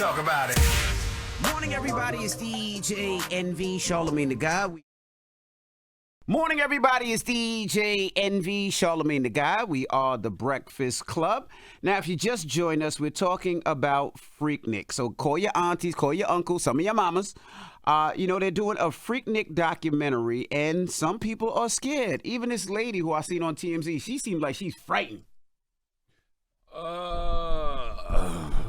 talk about it. Morning, everybody. It's DJ NV, Charlamagne the Guy. Morning, everybody. It's DJ NV, Charlamagne the Guy. We are the Breakfast Club. Now, if you just joined us, we're talking about Freaknik. So call your aunties, call your uncles, some of your mamas. They're doing a Freaknik documentary, and some people are scared. Even this lady who I seen on TMZ, she seems like she's frightened.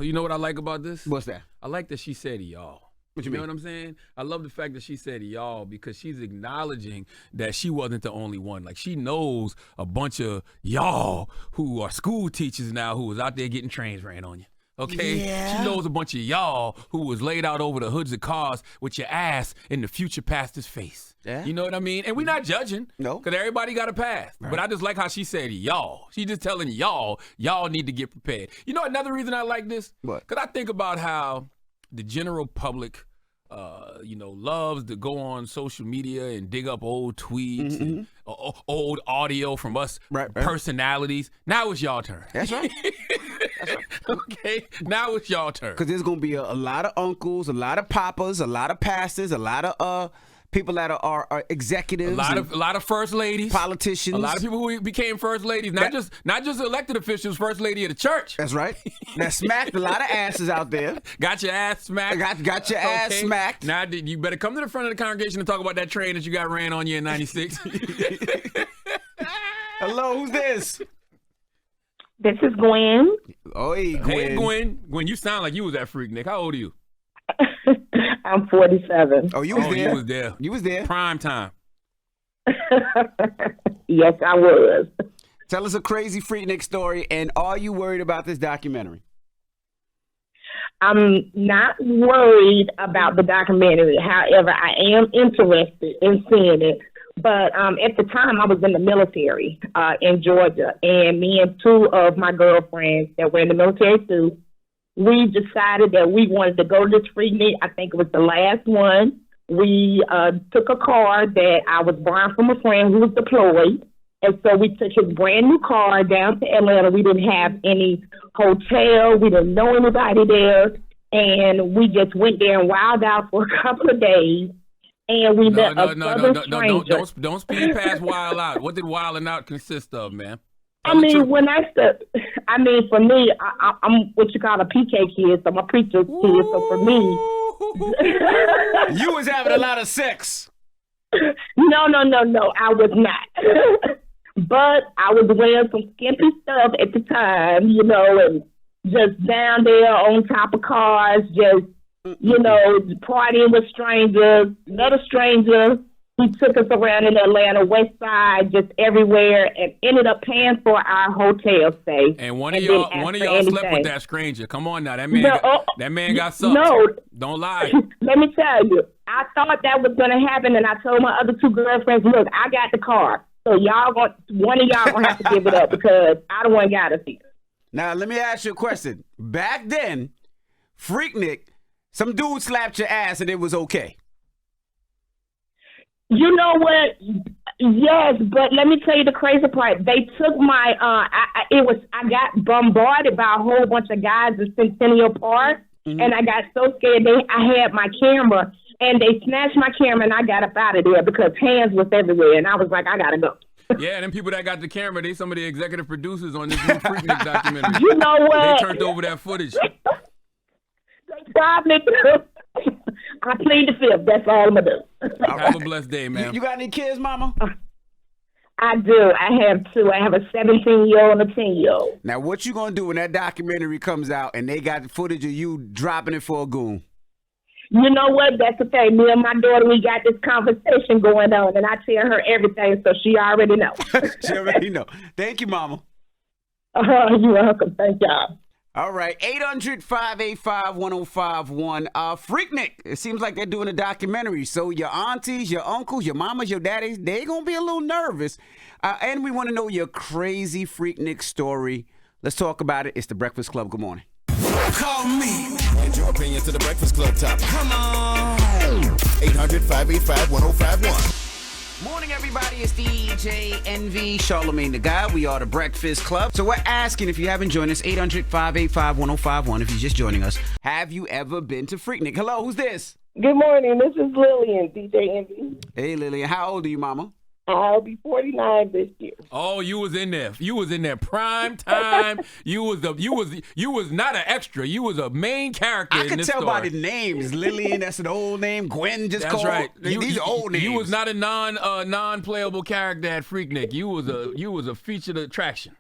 You know what I like about this? What's that? I like that she said y'all. What you know mean? what I'm saying? I love the fact that she said y'all because she's acknowledging that she wasn't the only one. Like, she knows a bunch of y'all who are school teachers now who was out there getting trains ran on you. Okay? Yeah. She knows a bunch of y'all who was laid out over the hoods of cars with your ass in the future pastor's face. Yeah. You know what I mean? And we're not judging. No. Because everybody got a pass. Right. But I just like how she said y'all. She just telling y'all need to get prepared. You know another reason I like this? What? Because I think about how the general public loves to go on social media and dig up old tweets and old audio from us personalities. Now it's y'all turn. That's right. Okay, now it's y'all turn. Because there's going to be a lot of uncles, a lot of papas, a lot of pastors, a lot of people that are executives, a lot of first ladies, politicians, a lot of people who became first ladies, not just elected officials, first lady of the church. That's right. That smacked a lot of asses out there. Got your ass smacked. Got your ass smacked. Now you better come to the front of the congregation and talk about that train that you got ran on you in '96. Hello, who's this? This is Gwen. Oh, hey, Gwen. Hey, Gwen. Gwen, you sound like you was at Freaknik. How old are you? I'm 47. Oh, you was there? You was there. You was there. Prime time. Yes, I was. Tell us a crazy Freaknik story, and are you worried about this documentary? I'm not worried about the documentary. However, I am interested in seeing it. But at the time, I was in the military in Georgia, and me and two of my girlfriends that were in the military too, we decided that we wanted to go to this Freaknik. I think it was the last one. We took a car that I was borrowing from a friend who was deployed, and so we took his brand new car down to Atlanta. We didn't have any hotel. We didn't know anybody there, and we just went there and wilded out for a couple of days. And we met a southern stranger. Don't speed past wild out. What did wilding out consist of, man? For me, I'm what you call a PK kid, so I'm a preacher's kid. So for me, you was having a lot of sex. No, I was not. But I was wearing some skimpy stuff at the time, and just down there on top of cars, just. Partying with strangers. Another stranger, he took us around in Atlanta, West Side, just everywhere, and ended up paying for our hotel stay. And one of y'all slept with that stranger. Come on now, that man got sucked. No, don't lie. Let me tell you, I thought that was gonna happen, and I told my other two girlfriends, "Look, I got the car, so one of y'all gonna have to give it up because I don't want y'all to see." Now let me ask you a question. Back then, Freaknik. Some dude slapped your ass and it was okay. You know what? Yes, but let me tell you the crazy part. They took my I got bombarded by a whole bunch of guys in Centennial Park, and I got so scared. I had my camera, and they snatched my camera, and I got up out of there because hands was everywhere, and I was like, I gotta go. Yeah, and them people that got the camera, they some of the executive producers on this new Freaknik documentary. You know what? They turned over that footage. I plead the fifth. That's all I'm gonna do. Have a blessed day, man. You got any kids, Mama? I do. I have two. I have a 17-year-old and a 10-year-old. Now, what you gonna do when that documentary comes out and they got the footage of you dropping it for a goon? You know what? That's the thing. Me and my daughter, we got this conversation going on, and I tell her everything, so she already knows. She already know. Thank you, Mama. You're welcome. Thank y'all. All right, 800-585-1051. Freaknik, it seems like they're doing a documentary. So your aunties, your uncles, your mamas, your daddies, they're going to be a little nervous. And we want to know your crazy Freaknik story. Let's talk about it. It's The Breakfast Club. Good morning. Call me. Get your opinion to The Breakfast Club topic. Come on. 800-585-1051. Morning, everybody. It's DJ Envy, Charlamagne the Guy. We are the Breakfast Club. So we're asking, if you haven't joined us, 800-585-1051. If you're just joining us, have you ever been to Freaknik? Hello, who's this? Good morning. This is Lillian, DJ Envy. Hey, Lillian. How old are you, mama? I'll be 49 this year. Oh, you was in there. You was in there prime time. you was not an extra. You was a main character I in could this tell story. by the names. Lillian, that's an old name. Gwen just That's called. right. These are old names. You was not a non-playable character at Freaknik. You was a featured attraction.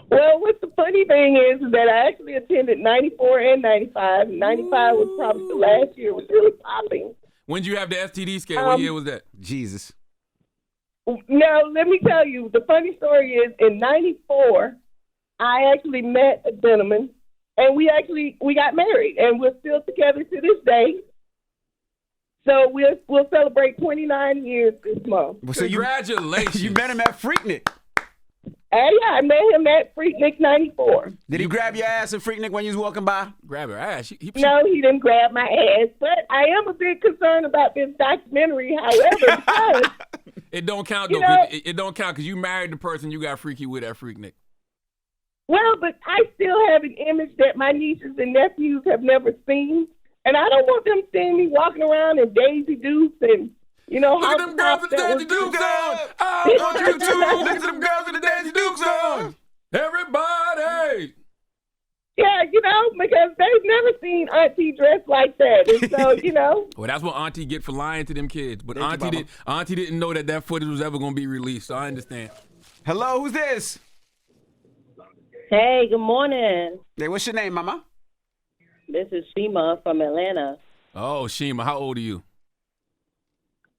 Well, what the funny thing is that I actually attended 94 and 95. 95 was probably the last year. It was really popping. When did you have the STD scare? What year was that? Jesus. Now, let me tell you, the funny story is in 94, I actually met a gentleman, and we got married, and we're still together to this day. So we'll celebrate 29 years this month. Well, so Congratulations. You met him at Freaknik. Yeah, I met him at Freaknik 94. Did he grab your ass at Freaknik when you was walking by? Grab her ass. No, he didn't grab my ass, but I am a bit concerned about this documentary, however, because It don't count, You though. know- It don't count because you married the person you got freaky with at Freaknik. well, but I still have an image that my nieces and nephews have never seen, and I don't want them seeing me walking around in Daisy Dukes and, Look at how them girls with the Daisy Dukes on. I want you to look at them girls with the Daisy Dukes on. Everybody. Yeah, because they've never seen Auntie dressed like that, and so, Well, that's what Auntie get for lying to them kids. But Thank you, Auntie didn't know that footage was ever going to be released, so I understand. Hello, who's this? Hey, good morning. Hey, what's your name, mama? This is Shima from Atlanta. Oh, Shima, how old are you?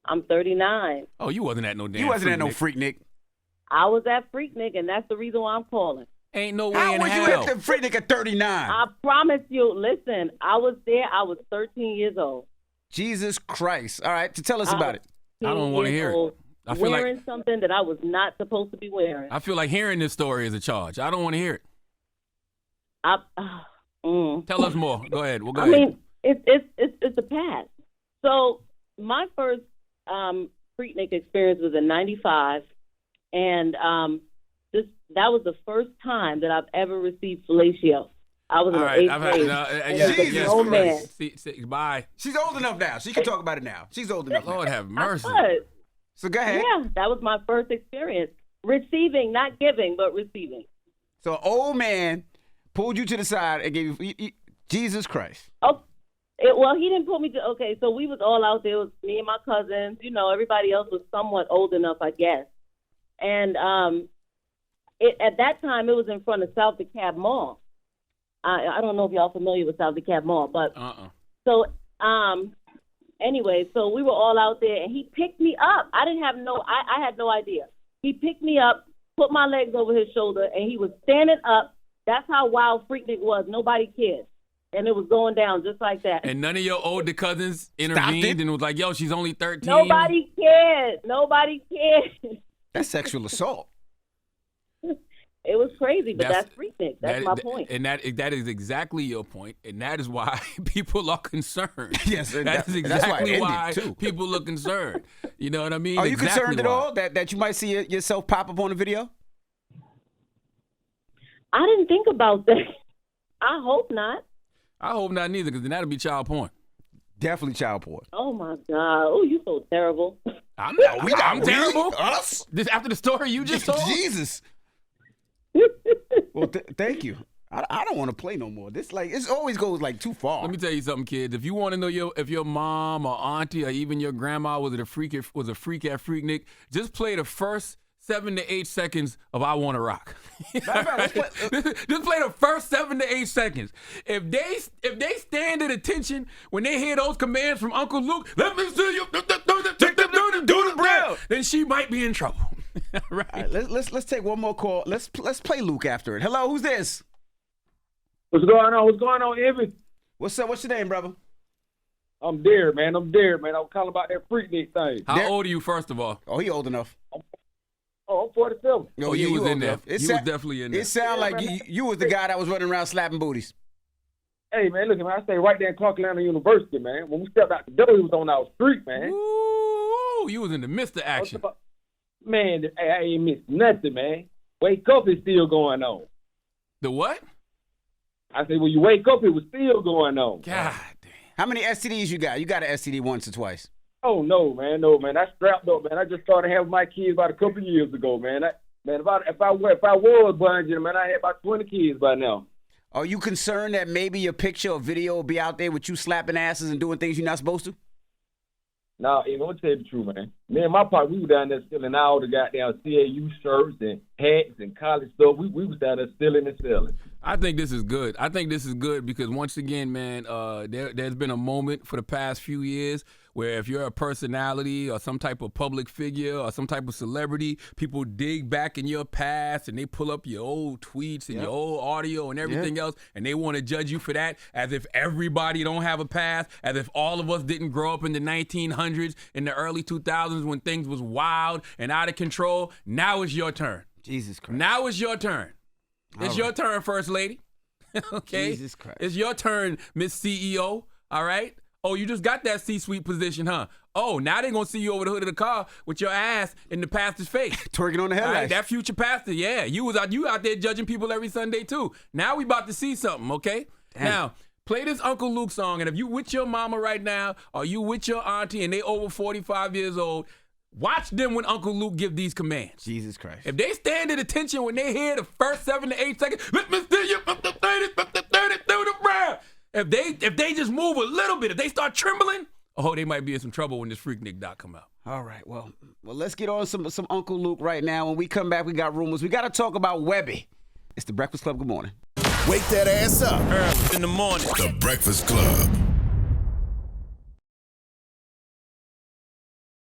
I'm 39. Oh, you wasn't at no damn You wasn't at no Freaknik. Freaknik. I was at Freaknik, and that's the reason why I'm calling. Ain't no way How in was you hell. at the Freaknik at 39? I promise you, listen, I was there. I was 13 years old. Jesus Christ. All right, tell us about it. I don't wanna hear it. I feel like- wearing something that I was not supposed to be wearing. I feel like hearing this story is a charge. I don't want to hear it. Tell us more. Go ahead. Well, go I ahead. mean, it's a past. So my first Freaknik experience was in '95, and that was the first time that I've ever received fellatio. I was in All the right. eighth I've grade. had. as a Jesus grown man. Bye. She's old enough now. She can talk about it now. She's old enough Lord now. have mercy. But, So go ahead. yeah, that was my first experience. Receiving, not giving, but receiving. So an old man pulled you to the side and gave you Jesus Christ. Oh, well, he didn't put me to. Okay, so we was all out there. It was me and my cousins. Everybody else was somewhat old enough, I guess. And at that time, it was in front of South DeKalb Mall. I don't know if y'all familiar with South DeKalb Mall, but so anyway, so we were all out there, and he picked me up. I had no idea. He picked me up, put my legs over his shoulder, and he was standing up. That's how wild Freaknik was. Nobody cared. And it was going down just like that. And none of your older cousins intervened and was like, yo, she's only 13. Nobody cared. Nobody cared. That's sexual assault. It was crazy, but that's Freaknik. That's my point. And that is exactly your point, and that is why people are concerned. Yes, and that is that's why it exactly ended, why too. people are concerned. You know what I mean? Are you Exactly concerned at why. all that you might see yourself pop up on a video? I didn't think about that. I hope not. I hope not neither, because then that'll be child porn. Definitely child porn. Oh, my God. Oh, you so terrible. I'm We- terrible. Us? This after the story you just told. Jesus. Well, thank you. I don't want to play no more. It always goes too far. Let me tell you something, kids. If you want to know if your mom or auntie or even your grandma was a freak at Freaknik, just play the first 7 to 8 seconds of I Want to Rock. Just play the first 7 to 8 seconds. If they stand at attention when they hear those commands from Uncle Luke, let me see you do the brown, then she might be in trouble. Right. All right, let's take one more call. Let's play Luke after it. Hello, who's this? What's going on? What's going on, Envy? What's up? What's your name, brother? I'm there, man. I'm calling about that Freaknik thing. How old are you, first of all? Oh, he old enough. Oh, I'm 47. Oh, you was old in there. enough. You was definitely in there. It sounded like you was the guy that was running around slapping booties. Hey, man, look, man, I stay right there in Clark Atlanta University, man. When we stepped out the door, he was on our street, man. Ooh. Woo, you was in the midst of action. Man, I ain't missed nothing, man. Wake up is still going on. The what? I said, when you wake up, it was still going on. God damn. How many STDs you got? You got an STD once or twice? Oh, no, man. No, man. I strapped up, man. I just started having my kids about a couple of years ago, man. If I was bunging, man, I had about 20 kids by now. Are you concerned that maybe your picture or video will be out there with you slapping asses and doing things you're not supposed to? Nah, I'm going to tell you the truth, man. Me and my partner, we were down there stealing all the goddamn CAU shirts and hats and college stuff. We was down there stealing and selling. I think this is good. I think this is good because once again, man, there's been a moment for the past few years where if you're a personality or some type of public figure or some type of celebrity, people dig back in your past and they pull up your old tweets and your old audio and everything else, and they want to judge you for that as if everybody don't have a past, as if all of us didn't grow up in the 1900s, in the early 2000s when things was wild and out of control. Now it's your turn. Jesus Christ. Now it's your turn. It's your turn, First Lady. Okay? Jesus Christ. It's your turn, Miss CEO. All right? Oh, you just got that C-suite position, huh? Oh, now they're going to see you over the hood of the car with your ass in the pastor's face. Twerking on the headlights. Right, that future pastor, yeah. You out there judging people every Sunday, too. Now we about to see something, okay? Damn. Now, play this Uncle Luke song, and if you with your mama right now or you with your auntie and they over 45 years old, watch them when Uncle Luke give these commands. Jesus Christ. If they stand at attention when they hear the first 7 to 8 seconds, let me see you put the 30 through the ground. If they just move a little bit, if they start trembling, oh, they might be in some trouble when this Freaknik doc come out. All right, well, let's get on some Uncle Luke right now. When we come back, we got rumors. We got to talk about Webby. It's the Breakfast Club. Good morning. Wake that ass up. Early in the morning. The Breakfast Club.